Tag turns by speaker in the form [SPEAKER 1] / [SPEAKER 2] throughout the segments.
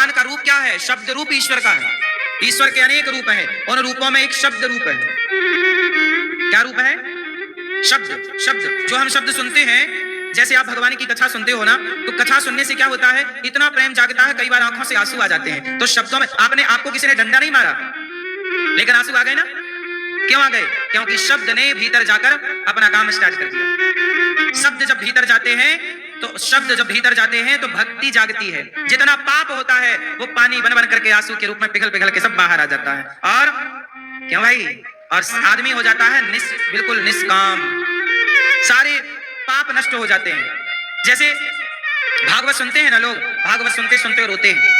[SPEAKER 1] भगवान का रूप क्या है? शब्द रूप ईश्वर का है। ईश्वर के अनेक रूप हैं, उन रूपों में एक शब्द रूप है। क्या रूप है? शब्द। शब्द जो हम शब्द सुनते हैं, जैसे आप भगवान की कथा सुनते हो ना, तो कथा सुनने से क्या होता है, इतना प्रेम जागता है, कई बार आंखों से आंसू आ जाते हैं। तो शब्दों में आपको किसी ने डंडा नहीं मारा, लेकिन आंसू आ गए ना। क्यों आ गए? क्योंकि शब्द ने भीतर जाकर अपना काम स्टार्ट कर दिया। शब्द जब भीतर जाते हैं तो भक्ति जागती है। जितना पाप होता है वो पानी बन बन करके आंसू के रूप में पिघल पिघल के सब बाहर आ जाता है। और क्यों भाई? और आदमी हो जाता है बिल्कुल निष्काम। सारे पाप नष्ट हो जाते हैं। जैसे भागवत सुनते हैं ना लोग, भागवत सुनते सुनते रोते हैं।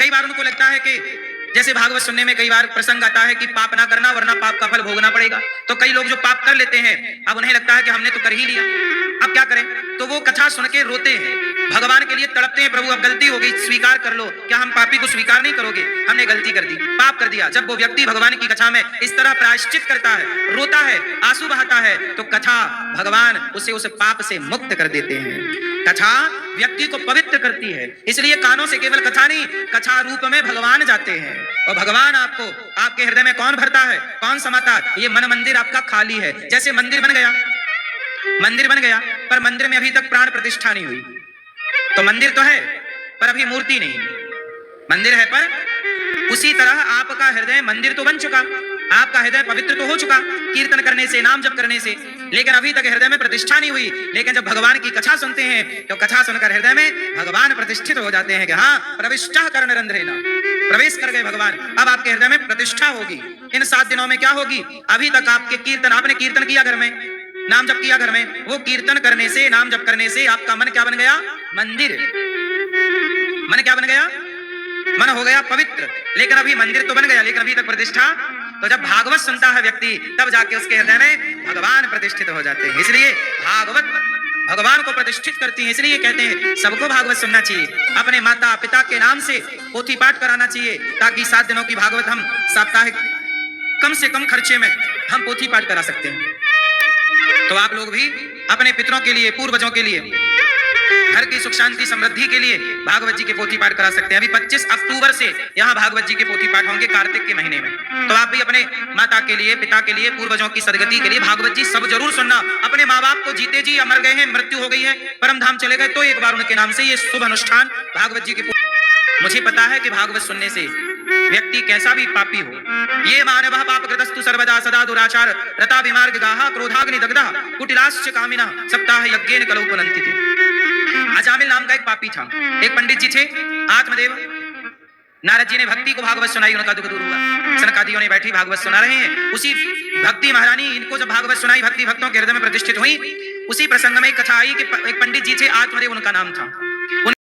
[SPEAKER 1] कई बार उनको लगता है कि जैसे भागवत सुनने में कई बार प्रसंग आता है कि पाप ना करना वरना पाप का फल भोगना पड़ेगा। तो कई लोग जो पाप कर लेते हैं, अब उन्हें लगता है कि हमने तो कर ही लिया, अब क्या करें? तो वो कथा सुन के रोते हैं, भगवान के लिए तड़पते हैं, प्रभु अब गलती हो गई, स्वीकार कर लो। क्या हम पापी को स्वीकार नहीं करोगे? हमने गलती कर दी, पाप कर दिया। जब वो व्यक्ति भगवान की कथा में इस तरह प्रायश्चित करता है, रोता है, आंसू बहाता है, तो कथा भगवान उसे उस पाप से मुक्त कर देते हैं। कथा व्यक्ति को पवित्र करती है। इसलिए कानों से केवल कथा नहीं, कथा रूप में भगवान जाते हैं। और भगवान आपको आपके हृदय में कौन भरता है, कौन समाता है? ये मन मंदिर आपका खाली है। जैसे मंदिर बन गया पर मंदिर में अभी तक प्राण प्रतिष्ठा नहीं हुई, तो मंदिर तो है पर अभी मूर्ति नहीं। मंदिर है पर उसी तरह आपका हृदय मंदिर तो बन चुका, आपका हृदय पवित्र तो हो चुका कीर्तन करने से, नाम जप करने से, लेकिन अभी तक हृदय में प्रतिष्ठा नहीं हुई। लेकिन जब भगवान की कथा सुनते हैं तो कथा सुनकर हृदय में भगवान प्रतिष्ठित हो जाते हैं कि हाँ, प्रविष्टः कर्णरंध्रेण, प्रवेश कर गए भगवान। अब आपके हृदय में प्रतिष्ठा होगी। इन 7 दिनों में क्या होगी? अभी तक आपके कीर्तन, आपने कीर्तन किया घर में, नाम जप किया घर में, वो कीर्तन करने से, नाम जप करने से आपका मन क्या बन गया? मंदिर। मन क्या बन गया? मन हो गया पवित्र। लेकिन अभी मंदिर तो बन गया, लेकिन अभी तक प्रतिष्ठा। तो जब भागवत सुनता है व्यक्ति, तब जाके उसके हृदय में भगवान प्रतिष्ठित हो जाते हैं। इसलिए भागवत भगवान को प्रतिष्ठित करती है। इसलिए कहते हैं सबको भागवत सुनना चाहिए। अपने माता पिता के नाम से पोथी पाठ कराना चाहिए, ताकि 7 दिनों की भागवत हम साप्ताहिक कम से कम खर्चे में हम पोथी पाठ करा सकते हैं। तो आप लोग भी अपने पितरों के लिए, पूर्वजों के लिए, घर की सुख शांति समृद्धि के लिए भागवत जी के पोथी पाठ करा सकते हैं। अभी 25 अक्टूबर से यहाँ भागवत जी के पोथी पाठ होंगे, कार्तिक के महीने में। तो आप भी अपने माता के लिए, पिता के लिए, पूर्वजों की सदगति के लिए भागवत जी सब जरूर सुनना। अपने माँ बाप को जीते जी या मर गए हैं, मृत्यु हो गई है, परम धाम चले गए, तो एक बार उनके नाम से ये शुभ अनुष्ठान भागवत जी के। मुझे पता है कि भागवत सुनने से व्यक्ति कैसा भी पापी हो, ये मानवः पापकृतस्तु सर्वदा सदा दुराचार रता विमार्गगाः क्रोधाग्नि दग्धः कुटिलाश्च कामिनः सप्ताह यज्ञेन कलौ पुनन्ति ते। अजामिल नाम का एक पापी था। एक पंडित जी थे, आत्मदेव। नारद जी ने भक्ति को भागवत सुनाई, उनका दुख दूर हुआ। सनकादियों ने बैठी भागवत सुना रहे हैं। उसी भक्ति महारानी इनको जब भागवत सुनाई, भक्ति भक्तों के हृदय में प्रतिष्ठित हुई। उसी प्रसंग में एक कथा आई कि एक पंडित जी थे, आत्मदेव उनका नाम था।